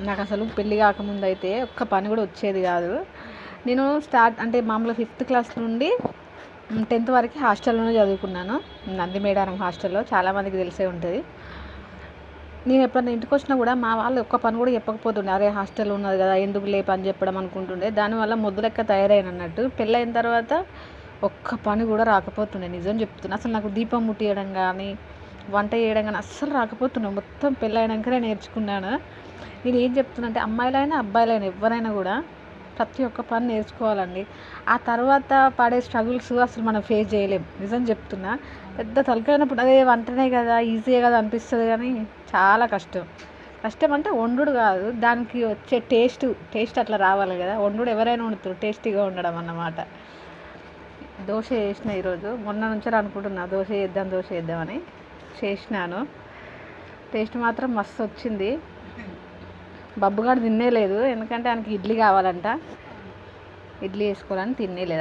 నాకు అసలు పెళ్ళి కాకముందు అయితే ఒక్క పని కూడా వచ్చేది కాదు. నేను అంటే మామూలుగా 5th క్లాస్ నుండి 10th వరకు హాస్టల్లోనే చదువుకున్నాను. నందిమేడారం హాస్టల్లో, చాలామందికి తెలిసే ఉంటుంది. నేను ఎప్పుడన్నా ఇంటికి వచ్చినా కూడా మా వాళ్ళు ఒక్క పని కూడా చెప్పకపోతుండే. అరే హాస్టల్లో ఉన్నది కదా ఎందుకు లే పని చెప్పడం అనుకుంటుండే. దానివల్ల మొద్దు లెక్క తయారైన అన్నట్టు. పెళ్ళైన తర్వాత ఒక్క పని కూడా రాకపోతుండే, నిజం చెప్తున్నా. అసలు నాకు దీపం ముట్టియడం కానీ వంట చేయడం కానీ అస్సలు రాకపోతుండే. మొత్తం పెళ్ళైనాకనే నేర్చుకున్నాను. నేను ఏం చెప్తున్నా అంటే అమ్మాయిలైనా అబ్బాయిలైనా ఎవరైనా కూడా ప్రతి ఒక్క పని నేర్చుకోవాలండి. ఆ తర్వాత పడే స్ట్రగుల్స్ అసలు మనం ఫేస్ చేయలేం, నిజం చెప్తున్నా. పెద్ద తలకాయనప్పుడు అదే వంటనే కదా ఈజీయే కదా అనిపిస్తుంది, కానీ చాలా కష్టం అంటే వండుడు కాదు, దానికి వచ్చే టేస్ట్ అట్లా రావాలి కదా. వండుడు ఎవరైనా వండుతారు, టేస్టీగా ఉండడం అన్నమాట. దోశ చేసిన ఈరోజు, మొన్న నుంచి అనుకుంటున్నా దోశ చేద్దామని చేసినాను. టేస్ట్ మాత్రం మస్తు వచ్చింది. బబ్బుగాడు తినేలేదు, ఎందుకంటే ఆయనకి ఇడ్లీ కావాలంట. ఇడ్లీ వేసుకోవాలని తినేలేదు.